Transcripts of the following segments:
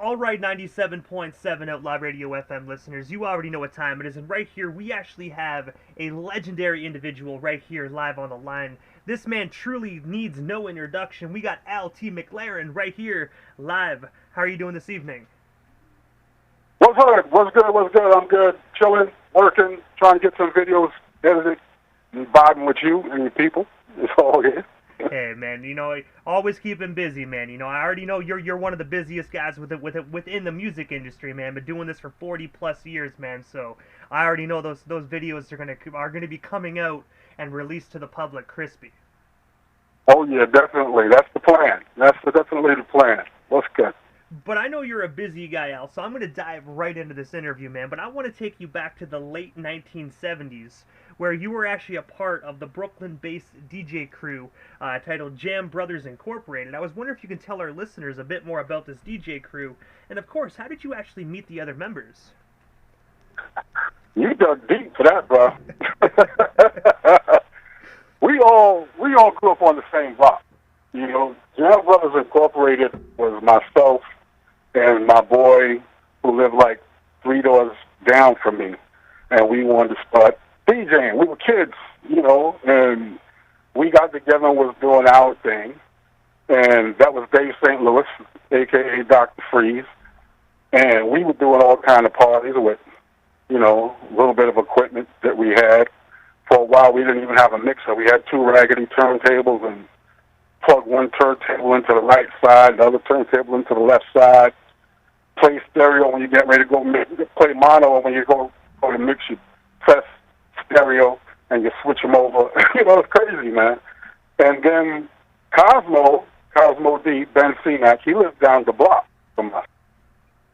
All right, 97.7 Outlaw Radio FM listeners, you already know what time it is, and right here we actually have a legendary individual right here live on the line. This man truly needs no introduction. We got L.T. McLaran right here live. How are you doing this evening? What's good? What's good? What's good? I'm good. Chilling, working, trying to get some videos edited, and vibing with you and your people. It's all here. Hey man, always keeping busy, man. I already know you're one of the busiest guys within the music industry, man. Been doing this for 40 plus years, man. So I already know those videos are gonna be coming out and released to the public crispy. Oh yeah, definitely. That's the plan. That's definitely the plan. What's good? But I know you're a busy guy, Al, so I'm going to dive right into this interview, man. But I want to take you back to the late 1970s, where you were actually a part of the Brooklyn-based DJ crew titled Jam Brothers Incorporated. I was wondering if you can tell our listeners a bit more about this DJ crew, and of course, how did you actually meet the other members? You dug deep for that, bro. we all grew up on the same block. Jam Brothers Incorporated was myself and my boy who lived like 3 doors down from me, and we wanted to start DJing. We were kids, and we got together and was doing our thing, and that was Dave St. Louis, a.k.a. Dr. Freeze, and we were doing all kind of parties with, a little bit of equipment that we had. For a while, we didn't even have a mixer. We had 2 raggedy turntables and plug one turntable into the right side, the other turntable into the left side. Play stereo when you get ready to go play mono, when you go to mix, you press stereo and you switch them over. It's crazy, man. And then Cosmo D, Ben C-Mac, he lived down the block from us.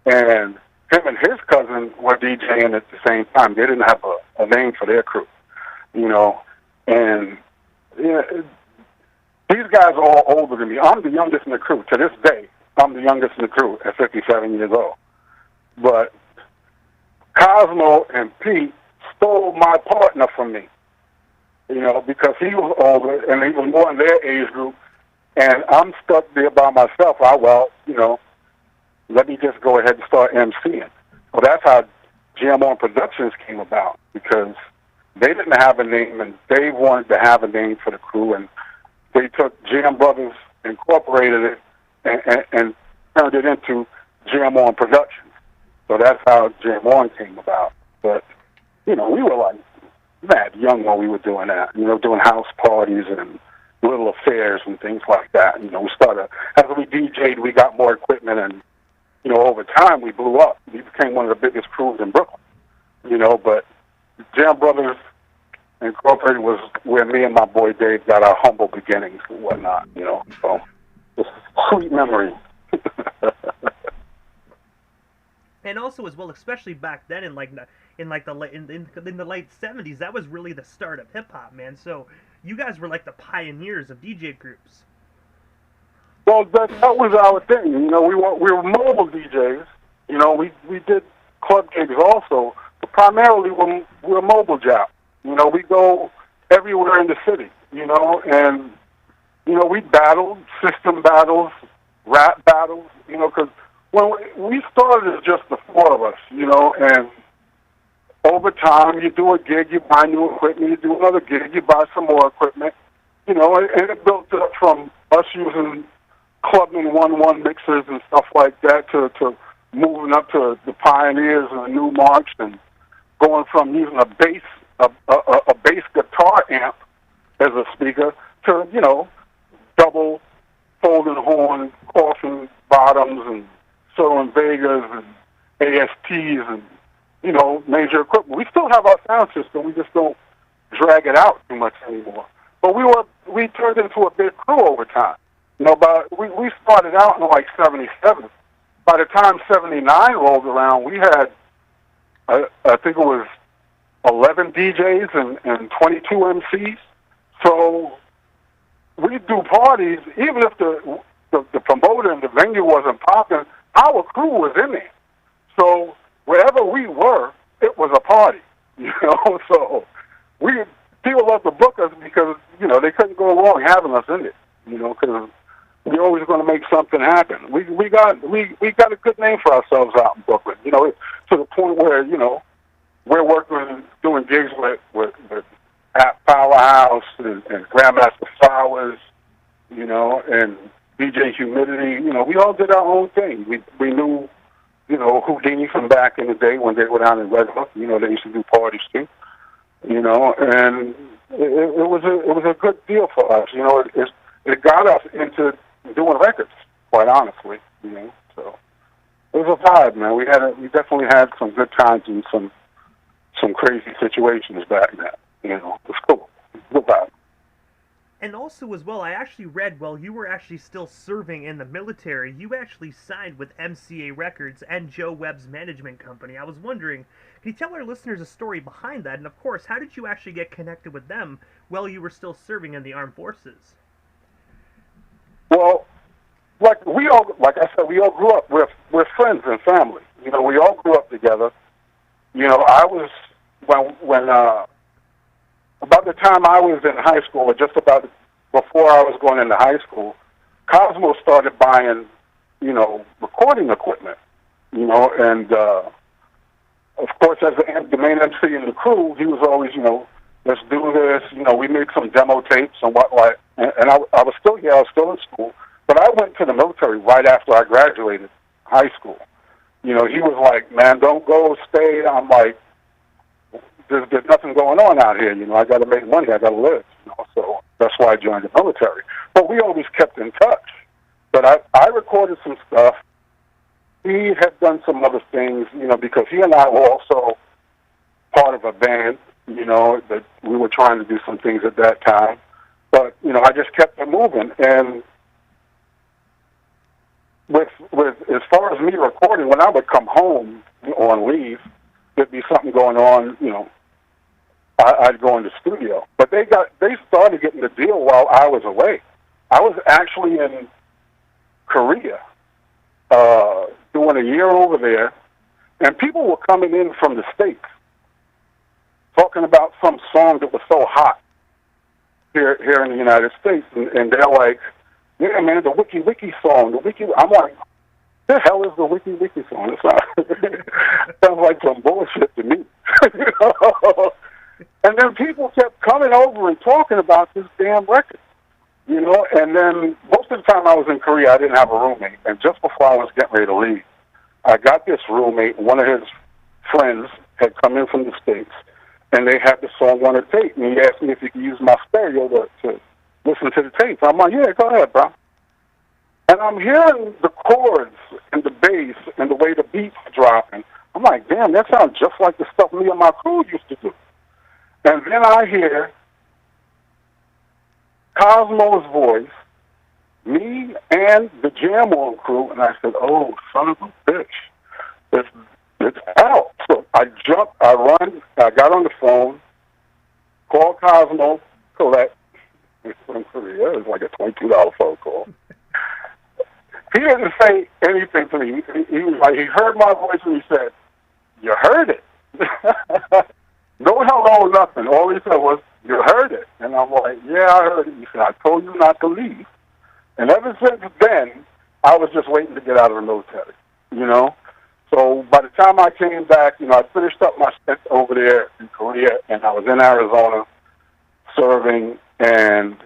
And him and his cousin were DJing at the same time. They didn't have a name for their crew, and these guys are all older than me. I'm the youngest in the crew. To this day, I'm the youngest in the crew at 57 years old. But Cosmo and Pete stole my partner from me, because he was older and he was more in their age group, and I'm stuck there by myself. Let me just go ahead and start emceeing. Well, that's how Jam On Productions came about, because they didn't have a name, and they wanted to have a name for the crew, and they took Jam Brothers Incorporated it and turned it into Jam On Productions. So that's how Jam On came about. But, we were like mad young when we were doing that, doing house parties and little affairs and things like that. We started, as we DJ'd, we got more equipment, and, over time we blew up. We became one of the biggest crews in Brooklyn, but Jam Brothers Incorporated was where me and my boy Dave got our humble beginnings and whatnot, so it's a sweet memory. And also as well, especially back then in the late 70s, that was really the start of hip hop, man. So you guys were like the pioneers of DJ groups. Well, that was our thing. We were mobile DJs. We did club gigs also, but primarily we're mobile jobs. We go everywhere in the city, and, we battled, system battles, rap battles, because when we started as just the 4 of us, and over time you do a gig, you buy new equipment, you do another gig, you buy some more equipment, and it built up from us using Clubman 1-1 mixers and stuff like that to moving up to the Pioneers and the New March, and going from using a bass guitar amp as a speaker to, double folding horn, coffin bottoms, and Sirwin Vegas and ASTs and, major equipment. We still have our sound system. We just don't drag it out too much anymore. But we turned into a big crew over time. We started out in like 77. By the time 79 rolled around, we had, I think it was 11 DJs and 22 MCs. So we do parties, even if the promoter and the venue wasn't popping, our crew was in there. So wherever we were, it was a party, So people loved to book us because, they couldn't go wrong having us in it, because we're always going to make something happen. We got a good name for ourselves out in Brooklyn. You know, to the point where, you know, we're working, doing gigs with at Powerhouse and Grandmaster Flowers, you know, and DJ Humidity. You know, we all did our own thing. We knew, you know, Houdini from back in the day when they were down in Red Hook. You know, they used to do parties too. You know, and it was a good deal for us. You know, it got us into doing records, quite honestly. You know, so it was a vibe, man. We definitely had some good times and some crazy situations back then. You know, it was cool. Good vibe. And also, as well, I actually read while you were actually still serving in the military, you actually signed with MCA Records and Joe Webb's management company. I was wondering, can you tell our listeners a story behind that? And of course, how did you actually get connected with them while you were still serving in the armed forces? Well, like I said, we all grew up. We're friends and family. You know, we all grew up together. You know, I was when about the time I was in high school, or just about before I was going into high school, Cosmo started buying, you know, recording equipment, you know, and of course, as the main MC in the crew, he was always, you know, let's do this. You know, we made some demo tapes and whatnot, and I was still here, I was still in school, but I went to the military right after I graduated high school. You know, he was like, man, don't go, stay. I'm like, there's nothing going on out here, you know. I got to make money. I got to live, you know. So that's why I joined the military. But we always kept in touch. But I recorded some stuff. He had done some other things, you know, because he and I were also part of a band, you know, that we were trying to do some things at that time. But, you know, I just kept it moving. And with as far as me recording, when I would come home on leave, there'd be something going on, you know, I'd go in the studio. But they started getting the deal while I was away. I was actually in Korea doing a year over there, and people were coming in from the States talking about some song that was so hot here in the United States, and they're like, yeah, man, the Wiki Wiki song, the Wiki. I'm like, the hell is the Wiki Wiki song? It sounds like some bullshit to me. You know? And then people kept coming over and talking about this damn record, you know. And then most of the time I was in Korea, I didn't have a roommate. And just before I was getting ready to leave, I got this roommate. One of his friends had come in from the States, and they had the song on a tape. And he asked me if he could use my stereo to listen to the tape. I'm like, yeah, go ahead, bro. And I'm hearing the chords and the bass and the way the beats are dropping. I'm like, damn, that sounds just like the stuff me and my crew used to do. And then I hear Cosmo's voice, me and the Jam On crew, and I said, oh, son of a bitch, it's out. So I jumped, I run, I got on the phone, called Cosmo, collect. From Korea, it was like a $22 phone call. He didn't say anything to me. He was like, he heard my voice and he said, you heard it. No hello, nothing. All he said was, you heard it. And I'm like, yeah, I heard it. He said, I told you not to leave. And ever since then, I was just waiting to get out of the military, you know. So by the time I came back, you know, I finished up my stint over there in Korea, and I was in Arizona serving, and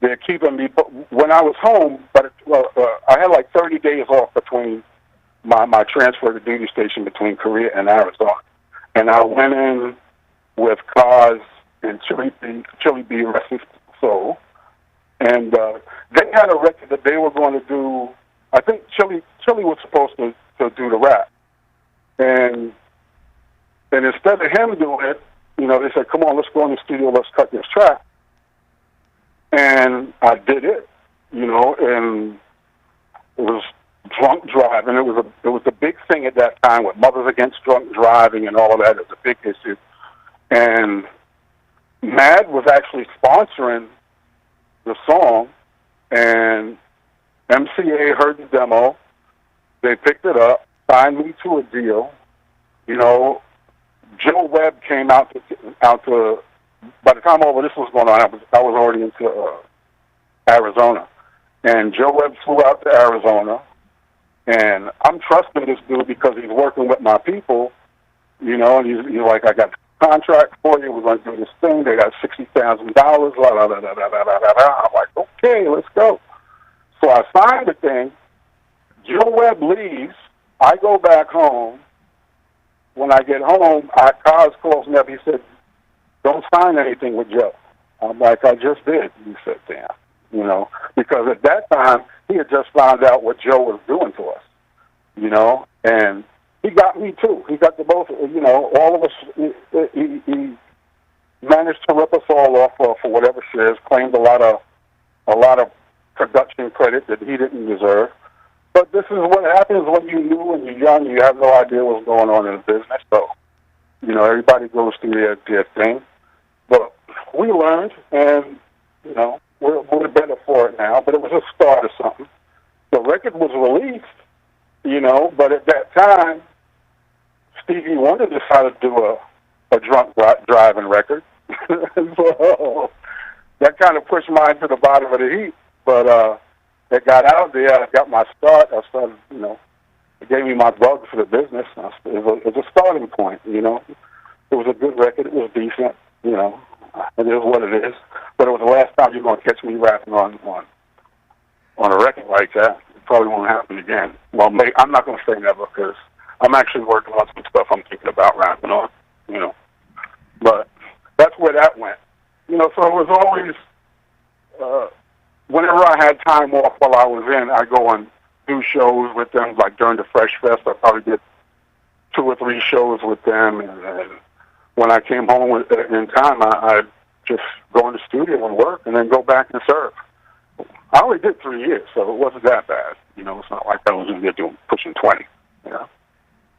they're keeping me. But when I was home, I had like 30 days off between my transfer to duty station between Korea and Arizona. And I went in with Cos and Chili B, Rest His Soul. And they had a record that they were going to do. I think Chili was supposed to do the rap. And instead of him doing it, you know, they said, come on, let's go in the studio, let's cut this track. And I did it, you know, and it was drunk driving. It was a big thing at that time with Mothers Against Drunk Driving and all of that. It was a big issue. And MAD was actually sponsoring the song, and MCA heard the demo. They picked it up, signed me to a deal. You know, Joe Webb came out to. By the time all of this was going on, I was already into Arizona, And Joe Webb flew out to Arizona, and I'm trusting this dude because he's working with my people, you know, and he's like, I got the contract for you, we're going to do this thing, they got $60,000, la, la, la, la, la, la, la, la, la. I'm like, okay, let's go. So I signed the thing, Joe Webb leaves, I go back home. When I get home, Kaz calls me up, he said, don't sign anything with Joe. I'm like, I just did. He said, damn. You know, because at that time, he had just found out what Joe was doing to us, you know, and he got me too. He got the both, you know, all of us, he managed to rip us all off for whatever shares, claimed a lot of production credit that he didn't deserve. But this is what happens when you're new and you're young, you have no idea what's going on in the business. So, you know, everybody goes through their thing. But we learned, and, you know, we're better for it now, but it was a start of something. The record was released, you know, but at that time, Stevie Wonder decided to do a drunk driving record. So that kind of pushed mine to the bottom of the heap. But it got out there, I got my start, I started, you know, it gave me my bug for the business. It was a starting point, you know. It was a good record, it was decent, you know. It is what it is. But it was the last time you're going to catch me rapping on a record like that. It probably won't happen again. Well, I'm not going to say never because I'm actually working on some stuff I'm thinking about rapping on, you know. But that's where that went. You know, so it was always, whenever I had time off while I was in, I go and do shows with them. Like during the Fresh Fest, I probably did 2 or 3 shows with them. And when I came home in time, I just go in the studio and work and then go back and serve. I only did 3 years, so it wasn't that bad. You know, it's not like I was in there pushing 20, you know.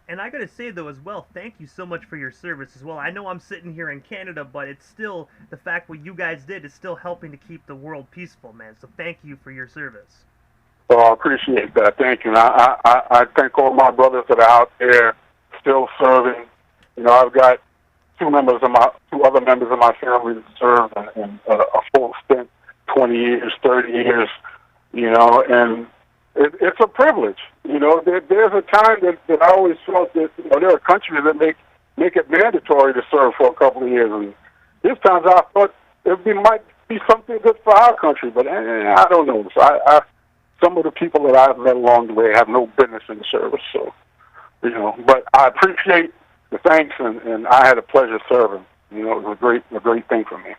And I gotta say, though, as well, thank you so much for your service as well. I know I'm sitting here in Canada, but it's still, the fact what you guys did is still helping to keep the world peaceful, man. So thank you for your service. Well, I appreciate that. Thank you. And I thank all my brothers that are out there still serving. You know, I've got 2 other members of my family that served in a full stint, 20 years, 30 years, you know, and it's a privilege. You know, there's a time that I always felt that, you know, there are countries that make it mandatory to serve for a couple of years, and this time I thought might be something good for our country, but I don't know. So some of the people that I've met along the way have no business in the service, so, you know, but I appreciate the thanks, and I had a pleasure serving. You know, it was a great thing for me.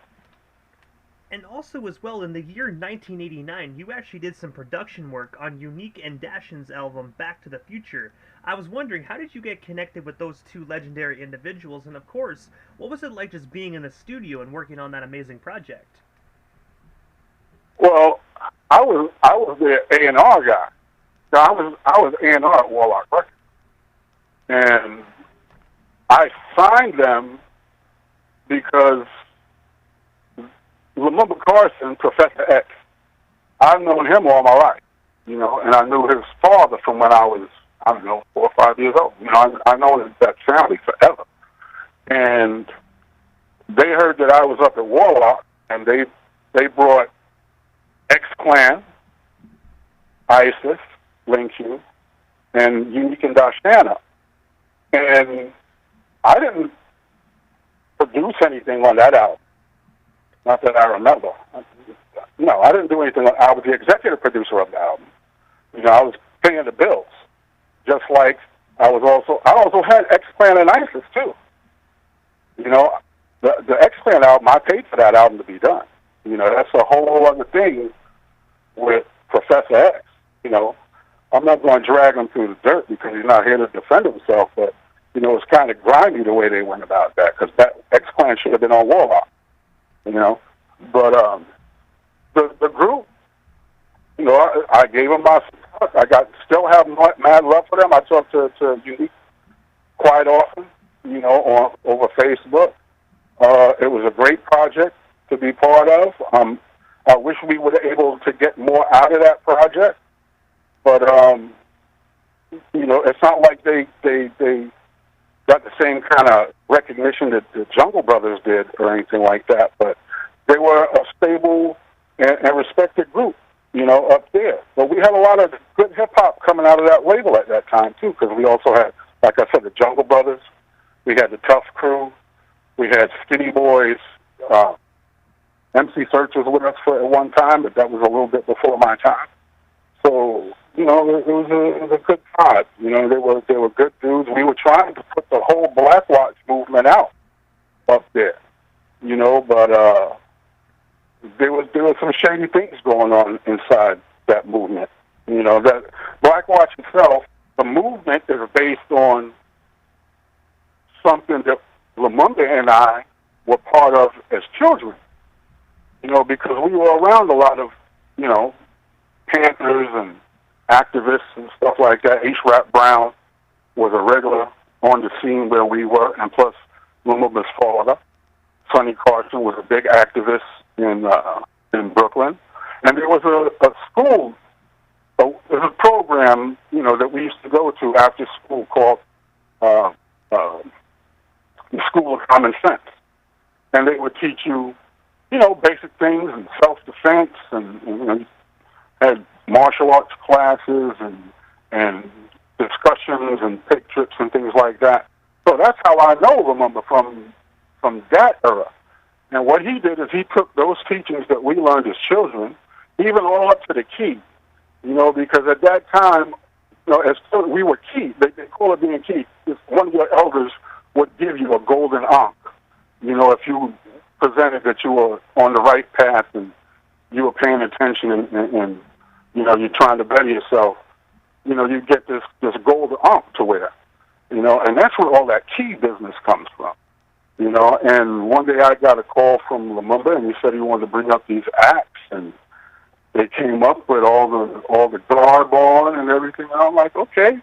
And also as well, in the year 1989, you actually did some production work on Unique and Dashin's album Back to the Future. I was wondering, how did you get connected with those 2 legendary individuals? And of course, what was it like just being in the studio and working on that amazing project? Well, I was the A&R guy. So I was A&R at Warlock Records. And I signed them because Lamumba Carson, Professor X, I've known him all my life, you know, and I knew his father from when I was, I don't know, 4 or 5 years old. You know, I know that family forever. And they heard that I was up at Warlock, and they brought X-Clan, ISIS, Link Q, and Unique and Dashan up. And I didn't produce anything on that album. Not that I remember. No, I didn't do anything. I was the executive producer of the album. You know, I was paying the bills. Just like I also had X-Clan and ISIS too. You know, the X-Clan album, I paid for that album to be done. You know, that's a whole other thing with Professor X. You know, I'm not going to drag him through the dirt because he's not here to defend himself, but, you know, it's kind of grimy the way they went about that, because that X-Clan should have been on Warlock, you know. But the group, you know, I gave them my support. Still have mad love for them. I talk to Unique quite often, you know, over Facebook. It was a great project to be part of. I wish we were able to get more out of that project, but you know, it's not like they got the same kind of recognition that the Jungle Brothers did or anything like that. But they were a stable and respected group, up there. But we had a lot of good hip-hop coming out of that label at that time, too, because we also had, like I said, the Jungle Brothers. We had the Tough Crew. We had Skinny Boys. MC Search was with us for at one time, but that was a little bit before my time. So, it was a good time. They were good dudes. We were trying to put the whole Black Watch movement out up there, but there was some shady things going on inside that movement. That Black Watch itself, the movement is based on something that Lumumba and I were part of as children. Because we were around a lot of, Panthers and activists and stuff like that. H-Rap Brown was a regular on the scene where we were, and plus Lumumba's father, Sonny Carson, was a big activist in Brooklyn. And there was a school, there was a program, that we used to go to after school called the School of Common Sense. And they would teach you, basic things and self-defense and had martial arts classes and discussions and pig trips and things like that. So that's how I know Lumumba from that era. And what he did is he took those teachings that we learned as children, even all up to the key, because at that time, as children, we were key. They call it being key. One of your elders would give you a golden ankh, if you presented that you were on the right path and you were paying attention and you're trying to better yourself, you get this golden ankh to wear, and that's where all that key business comes from. And one day I got a call from Lumumba, and he said he wanted to bring up these acts, and they came up with all the garb on and everything. And I'm like, okay,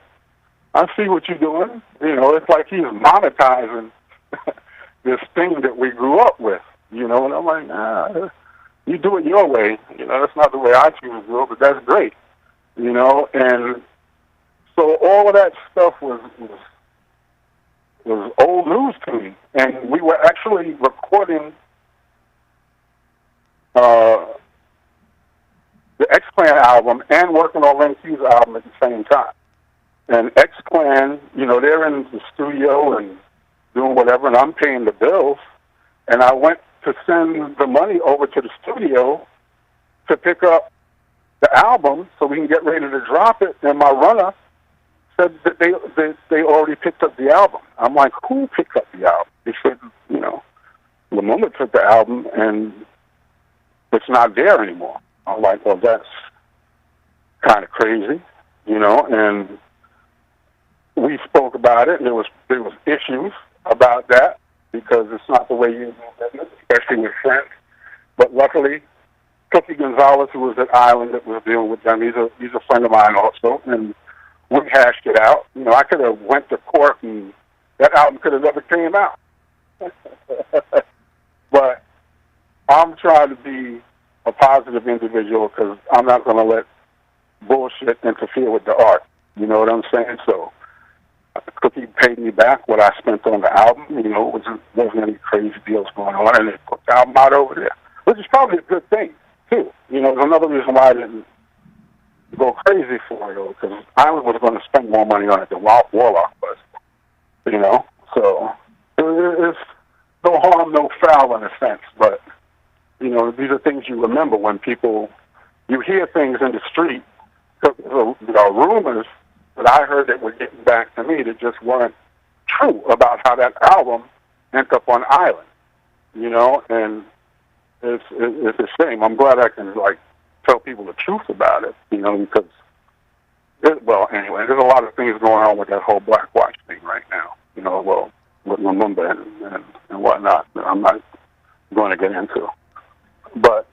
I see what you're doing. It's like he's monetizing this thing that we grew up with. And I'm like, nah, you do it your way. That's not the way I choose to do it, but that's great. And so all of that stuff was old news to me. And we were actually recording the X-Clan album and working on Len Q's album at the same time. And X-Clan, they're in the studio and doing whatever, and I'm paying the bills. And I went to send the money over to the studio to pick up the album so we can get ready to drop it. And my runner said that they already picked up the album. I'm like, who picked up the album? They said, Lumumba took the album and it's not there anymore. I'm like, well, that's kind of crazy, and we spoke about it, and there was issues about that because it's not the way you do business, especially with friends. But luckily, Cookie Gonzalez, who was at Island that was dealing with them, he's a friend of mine also, and we hashed it out. I could have went to court, and that album could have never came out. But I'm trying to be a positive individual because I'm not going to let bullshit interfere with the art. You know what I'm saying? So Cookie paid me back what I spent on the album. Wasn't any crazy deals going on, and they put the album out over there, which is probably a good thing, too. Another reason why I didn't go crazy for it, because I was going to spend more money on it than Warlock was. So it's no harm, no foul in a sense, but these are things you remember when you hear things in the street, rumors that I heard that were getting back to me that just weren't true about how that album ended up on Island, and it's a shame. I'm glad I can, tell people the truth about it, because, anyway, there's a lot of things going on with that whole Black Watch thing right now, with Lumumba and whatnot that I'm not going to get into. But,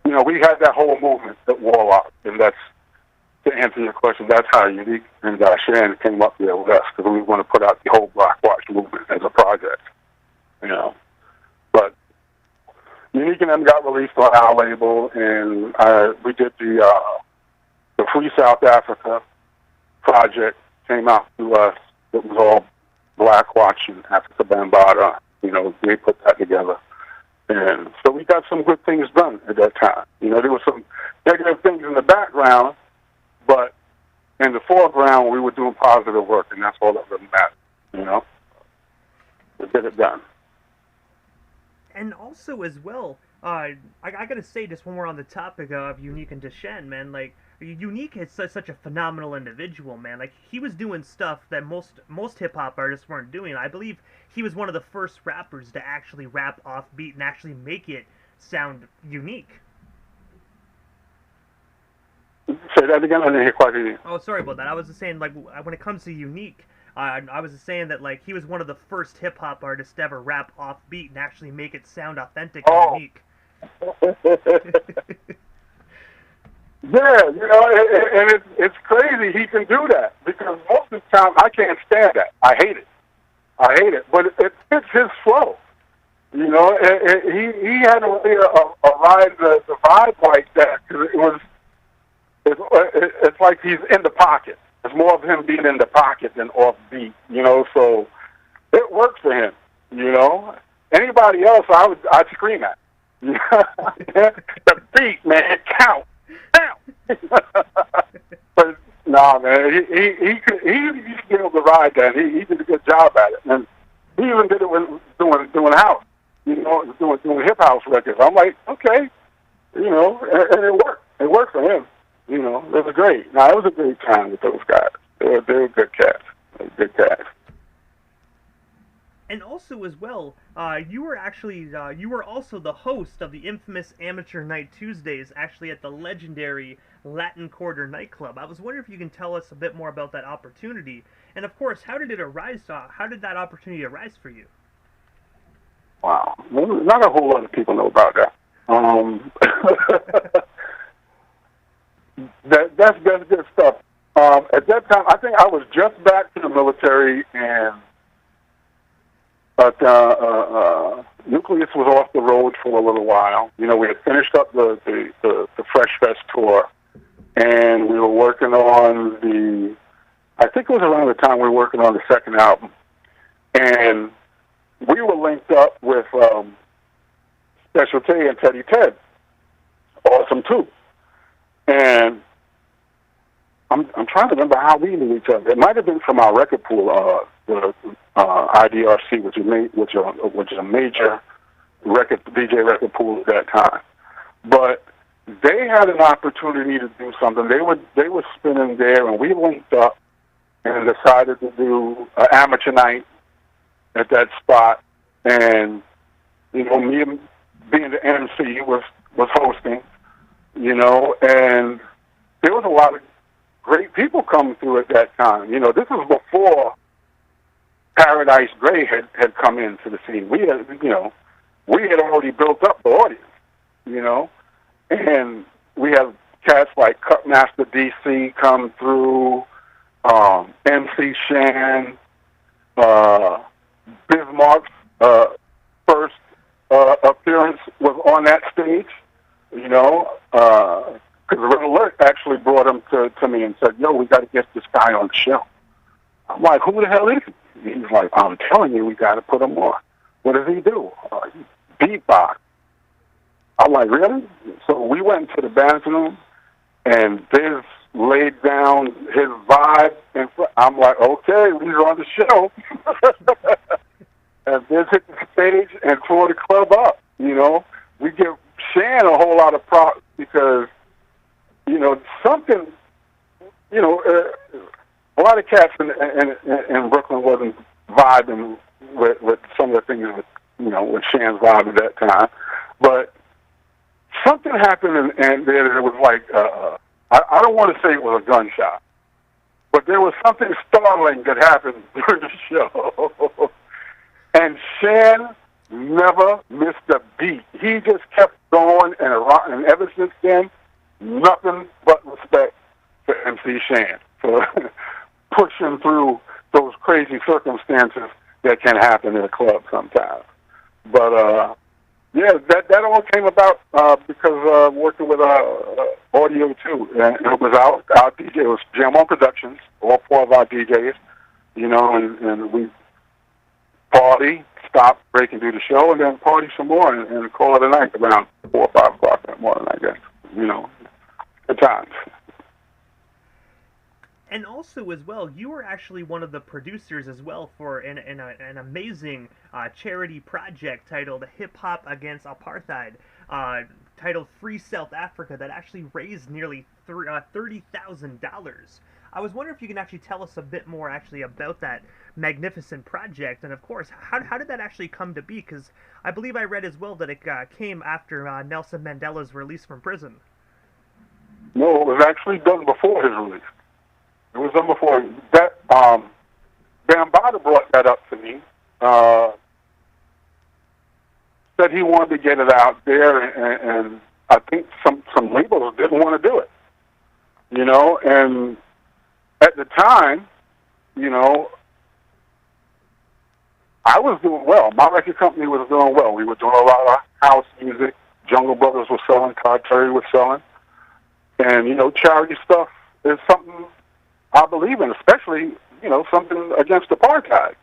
we had that whole movement at Warlock, and that's, to answer your question, that's how Unique and Shan came up there with us, because we want to put out the whole Black Watch movement as a project, But Unique and them got released on our label, and we did the Free South Africa project, came out to us. It was all Black Watch and Africa Bambaataa. They put that together. And so we got some good things done at that time. You know, there were some negative things in the background, but in the foreground, we were doing positive work, and that's all that really mattered. You know, we get it done. And also as well, I gotta say, just when we're on the topic of Unique and Deshaun, man, like Unique is such a phenomenal individual, man. Like he was doing stuff that most hip hop artists weren't doing. I believe he was one of the first rappers to actually rap off beat and actually make it sound unique. Say that again. I didn't hear quite you. Oh, sorry about that. I was just saying, like, when it comes to Unique, I was just saying that, like, he was one of the first hip hop artists to ever rap off beat and actually make it sound authentic and unique. Yeah, you know, and it's crazy he can do that, because most of the time I can't stand that. I hate it. But it fits his flow. You know, he had a way of ride the vibe like that, because it's like he's in the pocket. It's more of him being in the pocket than off beat, you know, so it works for him, you know. Anybody else I'd scream at. The beat, man, count. But nah, man, he could be able to ride that. He did a good job at it, and he even did it when doing house, you know, doing hip house records. I'm like, okay, you know, and it worked. It worked for him. You know, it was great. Now, it was a great time with those guys. They were good cats. Good cats. And also, as well, you were also the host of the infamous Amateur Night Tuesdays, actually at the legendary Latin Quarter nightclub. I was wondering if you can tell us a bit more about that opportunity, and of course, how did that opportunity arise for you? Wow, well, not a whole lot of people know about that. That's good stuff. At that time, I think I was just back to the military, and Newcleus was off the road for a little while. You know, we had finished up the Fresh Fest tour, and we were working on I think it was around the time we were working on the second album, and we were linked up with Special T and Teddy Ted, Awesome too. And I'm trying to remember how we knew each other. It might have been from our record pool, the IDRC, which is a major DJ record pool at that time. But they had an opportunity to do something. They were spinning there, and we linked up and decided to do an amateur night at that spot. And you know, me being the MC was hosting. You know, and there was a lot of great people coming through at that time. You know, this was before Paradise Gray had come into the scene. We had already built up the audience, you know, and we have cats like Cutmaster DC come through, MC Shan, Bismarck's first appearance was on that stage. You know, because Red Alert actually brought him to me and said, "Yo, we got to get this guy on the show." I'm like, "Who the hell is he?" He's like, "I'm telling you, we got to put him on." What does he do? Beatbox. I'm like, "Really?" So we went into the bathroom, and Biz laid down his vibe, and I'm like, "Okay, he's on the show." And Biz hit the stage and tore the club up. You know, we give Shan a whole lot of props because, you know, something, you know, a lot of cats in Brooklyn wasn't vibing with some of the things with, you know, with Shan's vibe at that time. But something happened and there was like, I don't want to say it was a gunshot, but there was something startling that happened during the show. And Shan never missed a beat. He just kept going, and ever since then, nothing but respect for MC Shan for pushing through those crazy circumstances that can happen in a club sometimes. But yeah, that all came about because working with Audio too, and it was our DJ. It was Jam On Productions, all four of our DJs, you know, and we party, stop, break, and do the show, and then party some more and call it a night around 4 or 5 o'clock in the morning, I guess. You know, good times. And also, as well, you were actually one of the producers as well for an amazing charity project titled Hip Hop Against Apartheid, titled Free South Africa, that actually raised nearly $30,000. I was wondering if you can actually tell us a bit more actually about that magnificent project, and of course, how did that actually come to be? Because I believe I read as well that it came after Nelson Mandela's release from prison. No, it was actually done before his release. It was done before that. Bambaataa brought that up to me. Said he wanted to get it out there, and I think some labels didn't want to do it. You know, and at the time, you know, I was doing well. My record company was doing well. We were doing a lot of house music. Jungle Brothers was selling. Todd Terry was selling. And, you know, charity stuff is something I believe in, especially, you know, something against apartheid.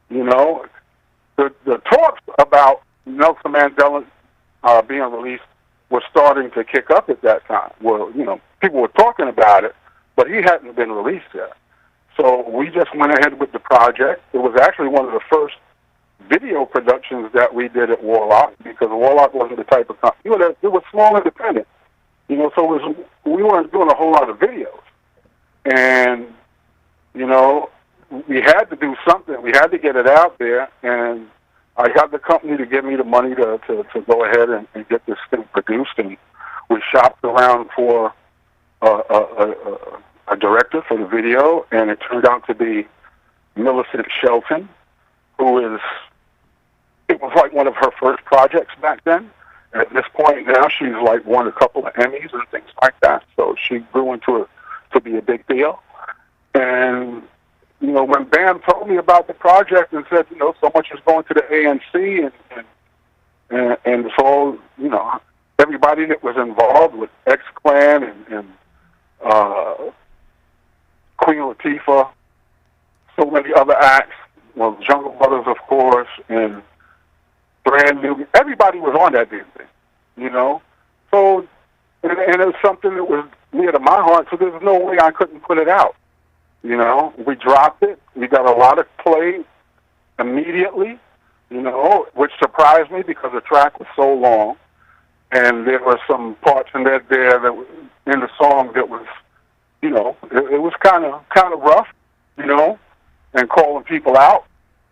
You know, the talks about Nelson Mandela being released were starting to kick up at that time. Well, you know, people were talking about it, but he hadn't been released yet. So we just went ahead with the project. It was actually one of the first video productions that we did at Warlock, because Warlock wasn't the type of company. It was small independent. You know, so we weren't doing a whole lot of videos. And, you know, we had to do something. We had to get it out there, and I got the company to give me the money to go ahead and get this thing produced, and we shopped around for a director for the video, and it turned out to be Millicent Shelton, it was like one of her first projects back then. At this point now, she's like won a couple of Emmys and things like that, so she grew to be a big deal. And, you know, when Bam told me about the project and said, you know, so much is going to the ANC, and so, you know, everybody that was involved with X-Clan and Queen Latifah, so many other acts, well, Jungle Brothers, of course, and Brand New, everybody was on that damn thing, you know? So, and it was something that was near to my heart, so there's no way I couldn't put it out. You know, we dropped it. We got a lot of play immediately, you know, which surprised me because the track was so long, and there were some parts in there that in the song that was, you know, it was kind of rough, you know, and calling people out,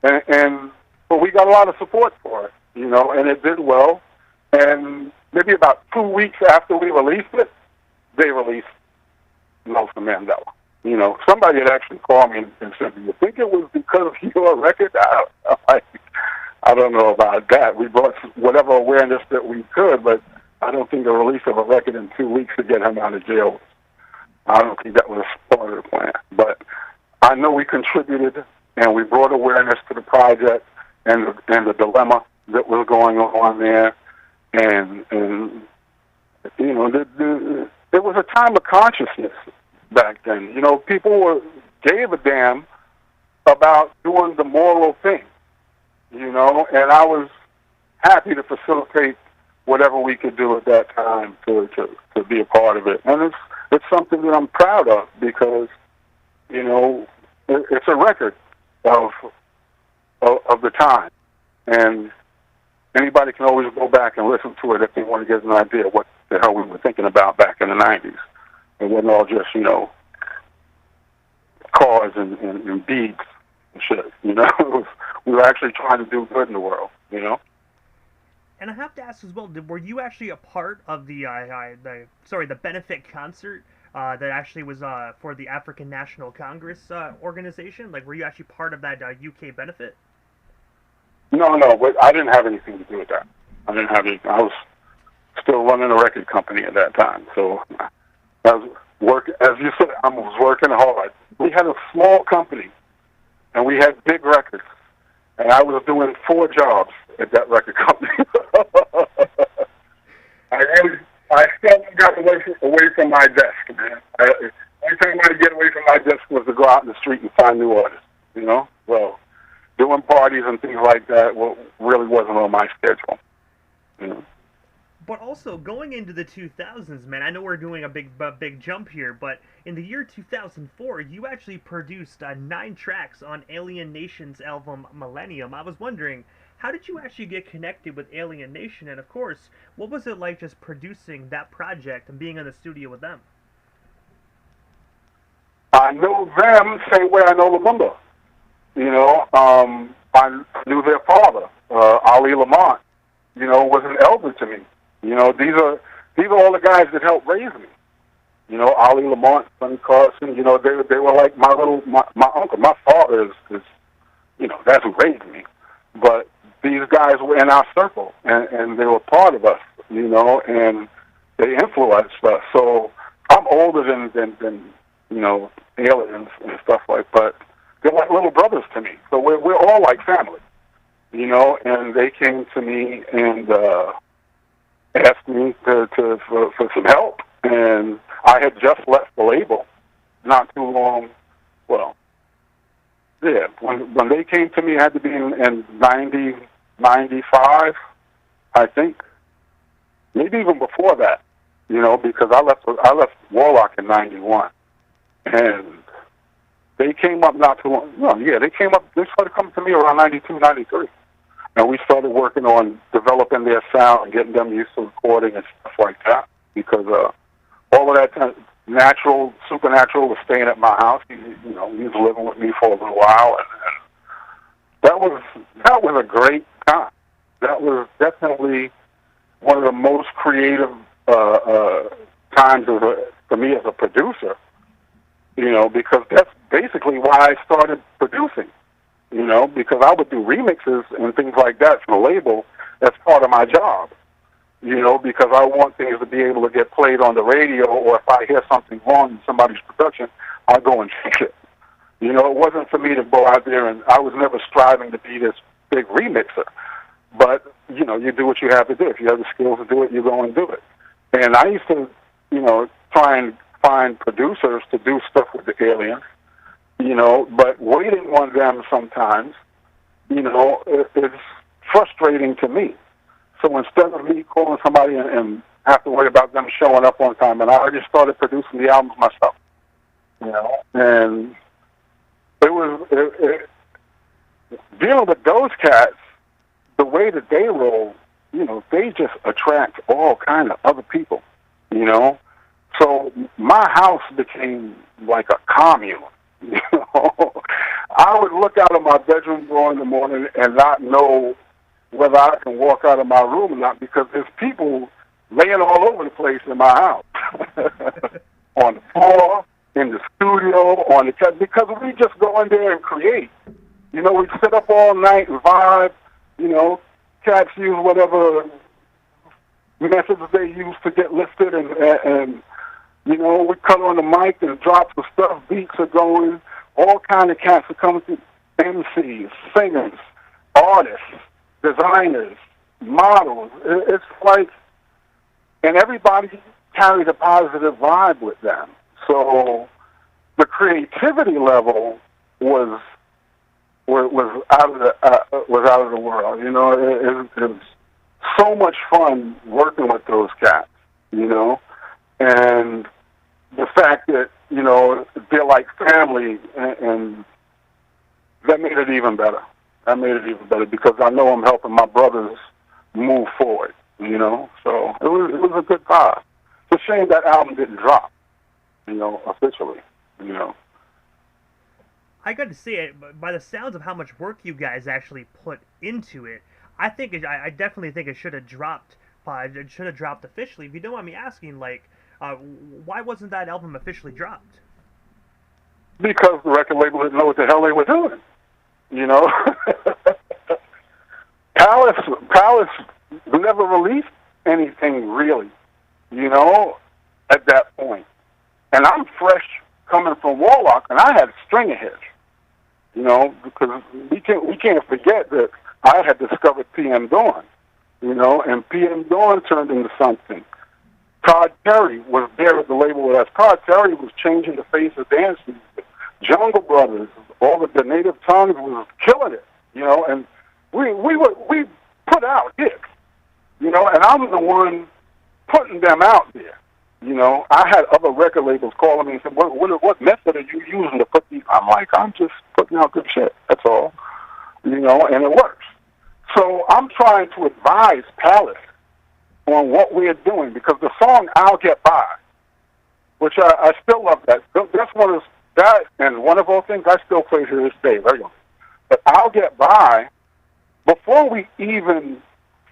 and but we got a lot of support for it, you know, and it did well. And maybe about 2 weeks after we released it, they released Nelson Mandela. You know, somebody had actually called me and said, "Do you think it was because of your record?" I don't know about that. We brought whatever awareness that we could, but I don't think the release of a record in 2 weeks to get him out of jail, I don't think that was part of the plan. But I know we contributed, and we brought awareness to the project and the dilemma that was going on there. And you know, there was a time of consciousness back then. You know, people gave a damn about doing the moral thing, you know, and I was happy to facilitate whatever we could do at that time to be a part of it. And it's something that I'm proud of because, you know, it's a record of the time. And anybody can always go back and listen to it if they want to get an idea of what the hell we were thinking about back in the 90s. It wasn't all just, you know, cars and beads and shit, you know. We were actually trying to do good in the world, you know. And I have to ask as well, were you actually a part of the benefit concert that actually was for the African National Congress organization? Like, were you actually part of that UK benefit? No, but I didn't have anything to do with that. I didn't have anything. I was still running a record company at that time, so I was as you said, I was working hard. We had a small company, and we had big records, and I was doing 4 jobs at that record company. I still got away from my desk, man. Every time I get away from my desk was to go out in the street and find new artists, you know? Well, doing parties and things like that really wasn't on my schedule. You know. But also going into the 2000s, man. I know we're doing a big jump here, but in the year 2004, you actually produced 9 tracks on Alien Nation's album Millennium. I was wondering, how did you actually get connected with Alien Nation? And of course, what was it like just producing that project and being in the studio with them? I know them same way I know Lumumba. You know, I knew their father, Ali Lamont. You know, was an elder to me. You know, these are all the guys that helped raise me. You know, Ali Lamont, Sonny Carson. You know, they were like my uncle. My father is you know, that's who raised me. But these guys were in our circle, and they were part of us. You know, and they influenced us. So I'm older than you know, aliens and stuff like. But they're like little brothers to me. So we're all like family. You know, and they came to me and asked me for some help, and I had just left the label not too long. Well, yeah, when they came to me, it had to be in 90, 95, I think, maybe even before that. You know, because I left Warlock in 91, and they came up not too long. No, yeah, they started coming to me around 92, 93. And we started working on developing their sound and getting them used to recording and stuff like that. Because all of that supernatural was staying at my house. He was living with me for a little while, and that was a great time. That was definitely one of the most creative times for me as a producer. You know, because that's basically why I started producing. You know, because I would do remixes and things like that for the label. That's part of my job. You know, because I want things to be able to get played on the radio, or if I hear something wrong in somebody's production, I go and fix it. You know, it wasn't for me to go out there, and I was never striving to be this big remixer. But, you know, you do what you have to do. If you have the skills to do it, you go and do it. And I used to, you know, try and find producers to do stuff with the aliens. You know, but waiting on them sometimes, you know, it's frustrating to me. So instead of me calling somebody and have to worry about them showing up on time, and I just started producing the albums myself. You know, and dealing with those cats, the way that they roll, you know, they just attract all kind of other people. You know, so my house became like a commune. You know, I would look out of my bedroom door in the morning and not know whether I can walk out of my room or not, because there's people laying all over the place in my house, on the floor, in the studio, on the couch, because we just go in there and create. You know, we sit up all night and vibe. You know, cats use whatever methods they use to get listed, and you know, we cut on the mic and drop some stuff, beats are going, all kind of cats are coming through, MCs, singers, artists, designers, models. It's like, and everybody carried a positive vibe with them. So the creativity level was out of the world. You know, it was so much fun working with those cats, you know, and the fact that, you know, they're like family, and that made it even better. That made it even better because I know I'm helping my brothers move forward, you know. So it was a good time. It's a shame that album didn't drop, you know, officially, you know. I got to say it, by the sounds of how much work you guys actually put into it, I definitely think it should have dropped. It should have dropped officially. If you don't mind me asking, like, why wasn't that album officially dropped? Because the record label didn't know what the hell they were doing. You know, Palace never released anything really. You know, at that point, and I'm fresh coming from Warlock, and I had string hits. You know, because we can't forget that I had discovered PM Dawn. You know, and PM Dawn turned into something. Todd Terry was there at the label with us. Todd Terry was changing the face of dance music. Jungle Brothers, all of the Native Tongues was killing it. you know, and we put out hits, you know, and I'm the one putting them out there. You know, I had other record labels calling me and said, what method are you using to put these? I'm like, I'm just putting out good shit. That's all. You know, and it works. So I'm trying to advise Palace on what we're doing, because the song I'll Get By, which I still love that. That's one of that, and one of those things I still play to this day. Very good. But I'll Get By, before we even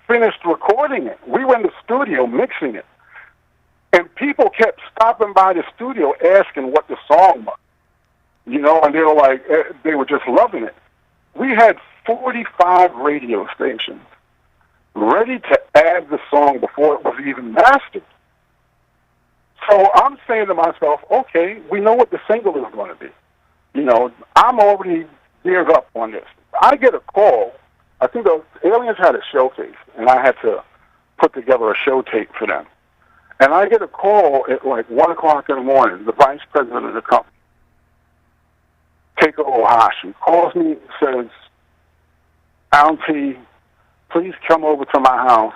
finished recording it, we were in the studio mixing it. And people kept stopping by the studio asking what the song was, you know, and they were like, they were just loving it. We had 45 radio stations ready to add the song before it was even mastered. So I'm saying to myself, okay, we know what the single is going to be. You know, I'm already geared up on this. I get a call. I think the Aliens had a showcase, and I had to put together a show tape for them. And I get a call at like 1 o'clock in the morning, the vice president of the company, Keiko Ohashi, calls me and says, Auntie, please come over to my house.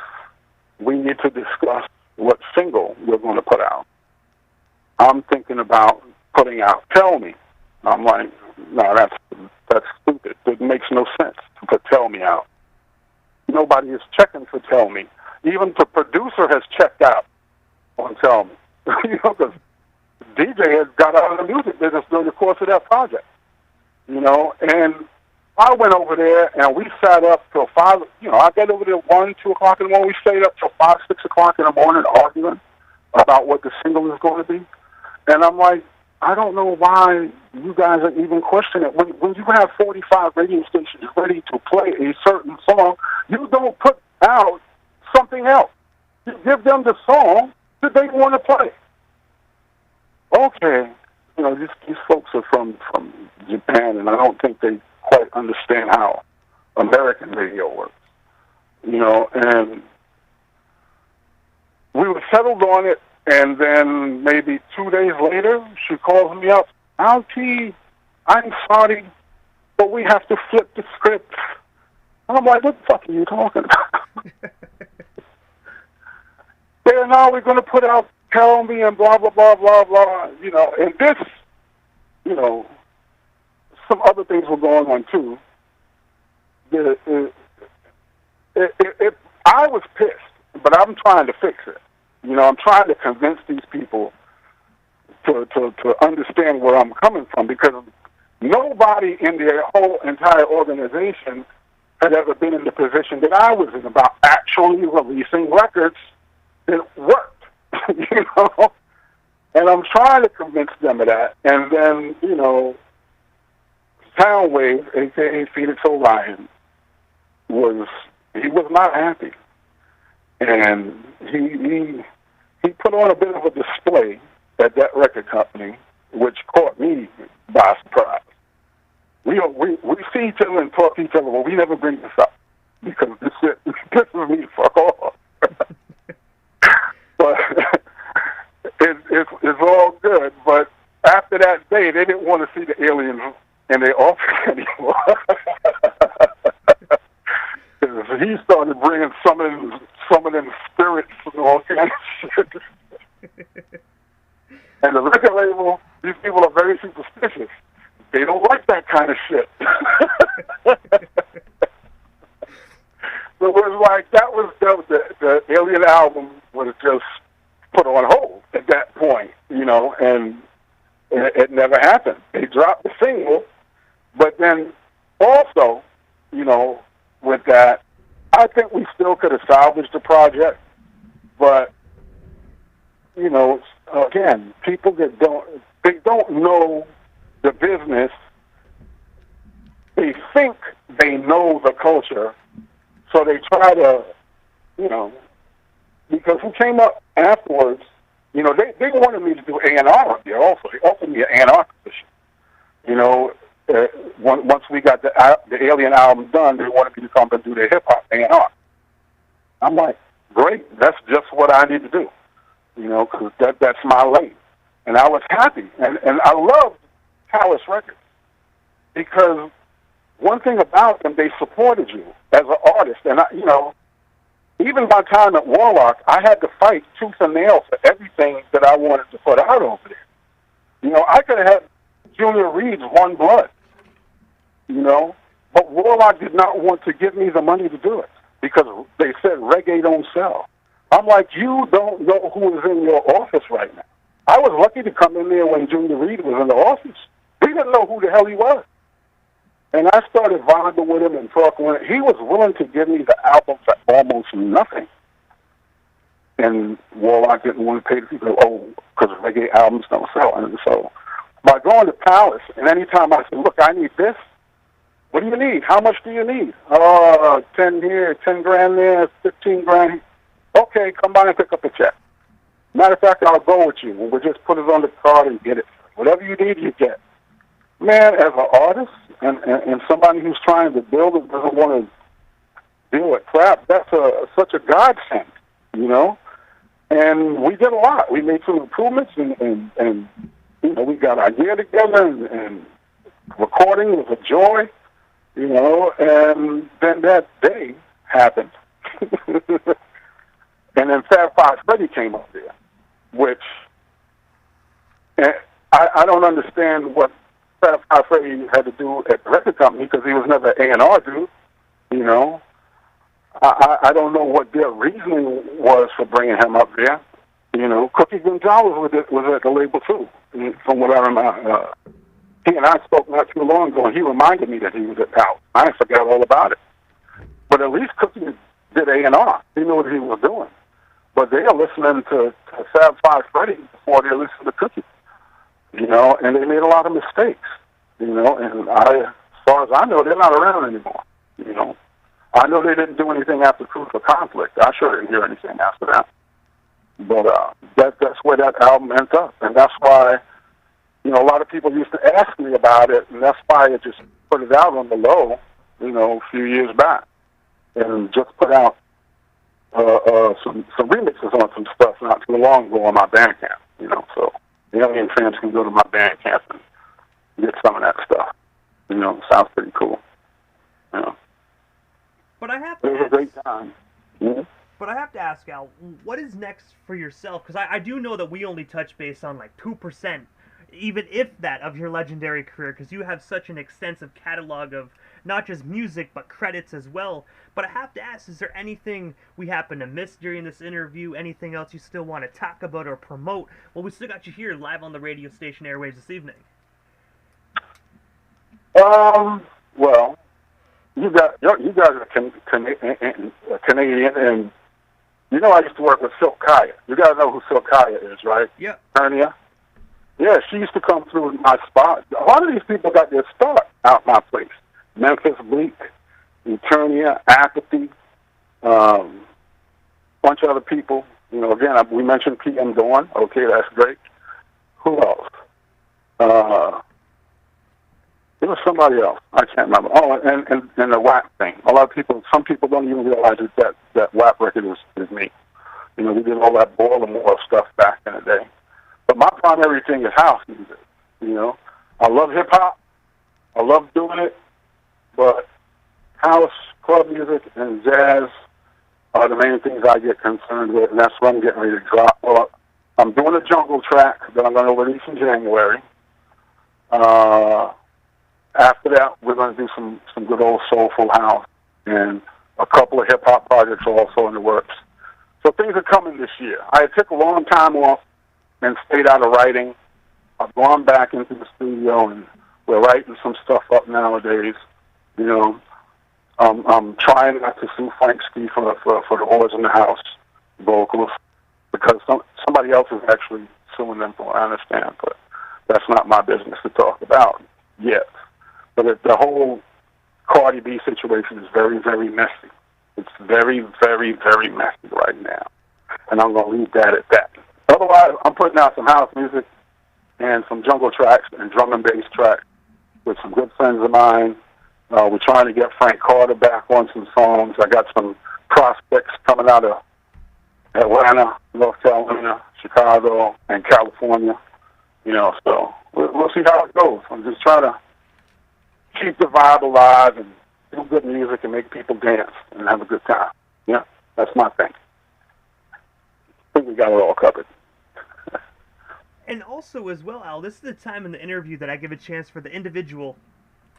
We need to discuss what single we're going to put out. I'm thinking about putting out Tell Me. I'm like, no, that's stupid. It makes no sense to put Tell Me out. Nobody is checking for Tell Me. Even the producer has checked out on Tell Me. You know, because DJ has got out of the music business during the course of that project. You know, and I went over there and we sat up till 5. You know, I got over there 1, 2 o'clock in the morning. We stayed up till 5, 6 o'clock in the morning arguing about what the single is going to be. And I'm like, I don't know why you guys are even questioning it. When you have 45 radio stations ready to play a certain song, you don't put out something else. You give them the song that they want to play. Okay, you know, these folks are from Japan, and I don't think they quite understand how American radio works. You know, and we were settled on it, and then maybe 2 days later, she calls me up, Auntie, I'm sorry, but we have to flip the script. And I'm like, what the fuck are you talking about? Now we're going to put out Tell Me and blah, blah, blah, blah, blah, you know, and this, you know, some other things were going on, too. I was pissed, but I'm trying to fix it. You know, I'm trying to convince these people to understand where I'm coming from, because nobody in their whole entire organization had ever been in the position that I was in about actually releasing records that worked, you know. And I'm trying to convince them of that. And then, you know, Soundwave, a.k.a. Phoenix Orion, was not happy. And he put on a bit of a display at that record company, which caught me by surprise. We see each other and talk to each other, but we never bring this up because this pisses me fuck off. But it's all good. But after that day, they didn't want to see the Aliens in their office anymore. He started bringing some of them spirits and all kinds of shit. And the record label, these people are very superstitious. They don't like that kind of shit. So it was like the Alien album was just put on hold at that point, you know, and it never happened. They dropped the single, but then also, you know, with that, I think we still could have salvaged the project, but, you know, again, people that don't know the business, they think they know the culture, so they try to, you know, because who came up afterwards, you know, they wanted me to do A&R up there also. They offered me an A&R position. You know, once we got the Alien album done, they wanted me to come and do the hip-hop A&R. I'm like, great, that's just what I need to do, you know, because that's my lane. And I was happy. And I loved Palace Records because one thing about them, they supported you as an artist. And, even my time at Warlock, I had to fight tooth and nail for everything that I wanted to put out over there. I could have had Junior Reed's One Blood, but Warlock did not want to give me the money to do it because they said reggae don't sell. I'm like, you don't know who is in your office right now. I was lucky to come in there when Junior Reed was in the office. We didn't know who the hell he was. And I started vibing with him and talking with him. He was willing to give me the album for almost nothing. And Warlock didn't want to pay the people, because reggae albums don't sell. And so by going to Palace, and anytime I said, look, I need this, what do you need? How much do you need? 10 here, 10 grand there, 15 grand. Okay, come by and pick up a check. Matter of fact, I'll go with you. We'll just put it on the card and get it. Whatever you need, you get. Man, as an artist and somebody who's trying to build and doesn't want to deal with crap, that's such a godsend, And we did a lot. We made some improvements, and we got our gear together, and recording was a joy, and then that day happened. And then Fab Five Freddy came up there, which I don't understand what Fab Five Freddy had to do at the record company because he was never A&R dude, I don't know what their reasoning was for bringing him up there. Cookie Gonzalez was at the label too, from what I remember. He and I spoke not too long ago, and he reminded me that he was at Palace. I forgot all about it. But at least Cookie did A&R. He knew what he was doing. But they are listening to Fab Five Freddy before they listen to Cookie. And they made a lot of mistakes. And as far as I know, they're not around anymore. I know they didn't do anything after Proof of Conflict. I sure didn't hear anything after that. But that's where that album ends up. And that's why, a lot of people used to ask me about it, and that's why I just put it out on the low, a few years back. And just put out some remixes on some stuff not too long ago on my Bandcamp, so the alien fans can go to my Bandcamp and get some of that stuff. Sounds pretty cool. But I have to It was a great time. Mm-hmm. But I have to ask, Al, what is next for yourself? Because I do know that we only touch base on like 2%, even if that, of your legendary career, because you have such an extensive catalog of not just music, but credits as well. But I have to ask, is there anything we happen to miss during this interview? Anything else you still want to talk about or promote? Well, we still got you here live on the radio station airwaves this evening. Well, you guys are Canadian, and I used to work with Silk Kaya. You guys know who Silk Kaya is, right? Yeah. Hernia. Yeah, she used to come through my spot. A lot of these people got their start out my place. Memphis Bleak, Eternia, Apathy, bunch of other people. Again, we mentioned PM Dawn. Okay, that's great. Who else? There was somebody else. I can't remember. Oh, and the WAP thing. Some people don't even realize that WAP record is me. We did all that Baltimore stuff back in the day. But my primary thing is house music. I love hip hop. I love doing it. But house, club music, and jazz are the main things I get concerned with, and that's what I'm getting ready to drop. Well, I'm doing a jungle track that I'm going to release in January. After that, we're going to do some good old soulful house, and a couple of hip-hop projects are also in the works. So things are coming this year. I took a long time off and stayed out of writing. I've gone back into the studio, and we're writing some stuff up nowadays. I'm trying not to sue Frank Ski for the Oars in the House vocals, because somebody else is actually suing them for what I understand, but that's not my business to talk about yet. But the whole CKOR-DB situation is very, very messy. It's very, very, very messy right now. And I'm going to leave that at that. Otherwise, I'm putting out some house music and some jungle tracks and drum and bass tracks with some good friends of mine. We're trying to get Frank Carter back on some songs. I got some prospects coming out of Atlanta, North Carolina, Chicago, and California. So we'll see how it goes. I'm just trying to keep the vibe alive and do good music and make people dance and have a good time. Yeah, that's my thing. I think we got it all covered. And also as well, Al, this is the time in the interview that I give a chance for the individual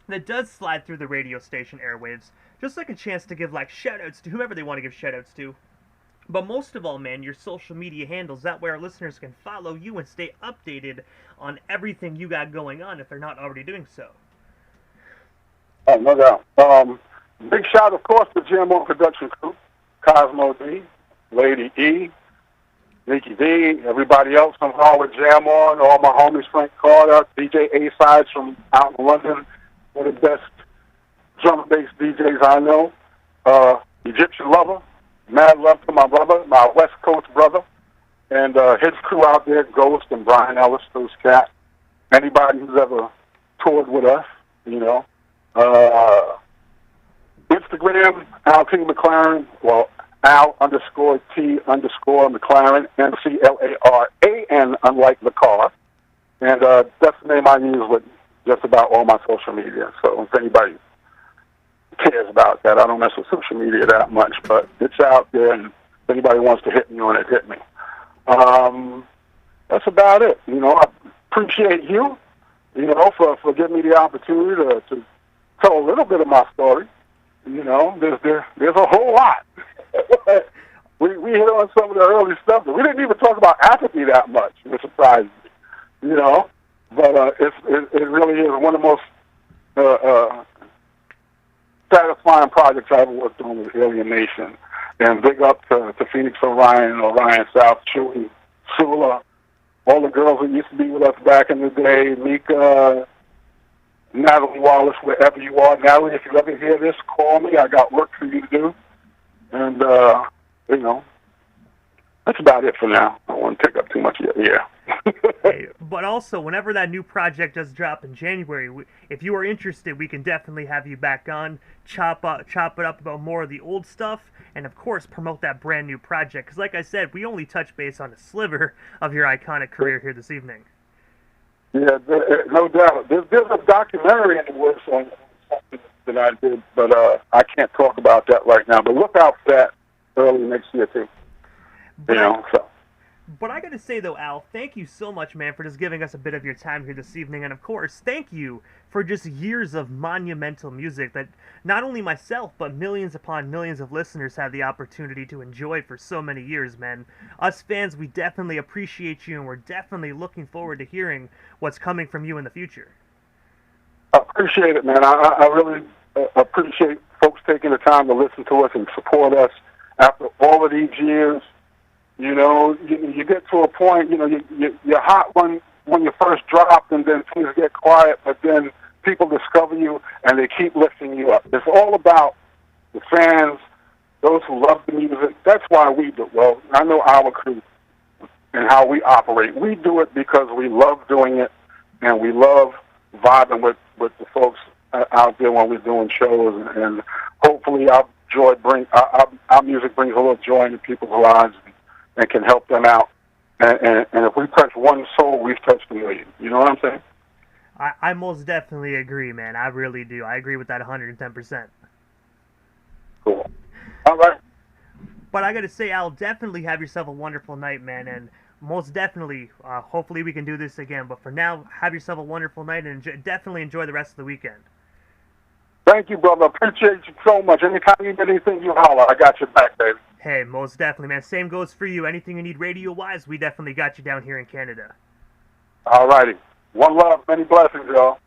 that does slide through the radio station airwaves, just like a chance to give like shout-outs to whoever they want to give shout-outs to. But most of all, man, your social media handles, that way our listeners can follow you and stay updated on everything you got going on if they're not already doing so. Oh, no doubt. Big shout, of course, to Jam On production crew, Cosmo D, Lady E, Nikki D, everybody else involved with Jam On, all my homies, Frank Carter, DJ A-Sides from out in London, one of the best drum and bass DJs I know, Egyptian Lover, mad love to my brother, my West Coast brother, and his crew out there, Ghost and Brian Ellis, those cats. Anybody who's ever toured with us, you know. Instagram, Al T. McLaran, well, Al_T_McLaran, McLaran, unlike the car. And that's the name I use with just about all my social media. So if anybody cares about that, I don't mess with social media that much, but it's out there, and if anybody wants to hit me on it, hit me. That's about it. You know, I appreciate you, you know, for giving me the opportunity to tell a little bit of my story. You know, there's a whole lot. we hit on some of the early stuff, but we didn't even talk about apathy that much, which surprised me. You know, but it really is one of the most satisfying projects I ever worked on with Alien Nation. And big up to Phoenix Orion South, Chewy, Sula, all the girls that used to be with us back in the day, Mika, Natalie Wallace, wherever you are. Natalie, if you ever hear this, call me. I got work for you to do. And, you know, that's about it for now. I don't want to take up too much of your ear. Hey, but also, whenever that new project does drop in January, if you are interested, we can definitely have you back on, chop it up about more of the old stuff, and of course promote that brand new project. Because like I said, we only touch base on a sliver of your iconic career here this evening. Yeah, no doubt. There's a documentary in the works on something that I did, but I can't talk about that right now. But look out for that early next year too. But I gotta say though, Al, thank you so much, man, for just giving us a bit of your time here this evening, and of course, thank you for just years of monumental music that not only myself, but millions upon millions of listeners had the opportunity to enjoy for so many years, man. Us fans, we definitely appreciate you, and we're definitely looking forward to hearing what's coming from you in the future. I appreciate it, man. I really appreciate folks taking the time to listen to us and support us after all of these years. You know, you get to a point, you know, you're hot when you first drop, and then things get quiet, but then people discover you, and they keep lifting you up. It's all about the fans, those who love the music. That's why we do it. Well, I know our crew and how we operate. We do it because we love doing it, and we love vibing with the folks out there when we're doing shows, and hopefully our music brings a little joy into people's lives and can help them out. And if we touch one soul, we've touched a million. You know what I'm saying? I most definitely agree, man. I really do. I agree with that 110%. Cool. All right. But I gotta say, Al, definitely have yourself a wonderful night, man. And most definitely, hopefully we can do this again. But for now, have yourself a wonderful night, and definitely enjoy the rest of the weekend. Thank you, brother. Appreciate you so much. Anytime you need anything, you holler. I got your back, baby. Hey, most definitely, man. Same goes for you. Anything you need radio-wise, we definitely got you down here in Canada. All righty. One love, many blessings, y'all.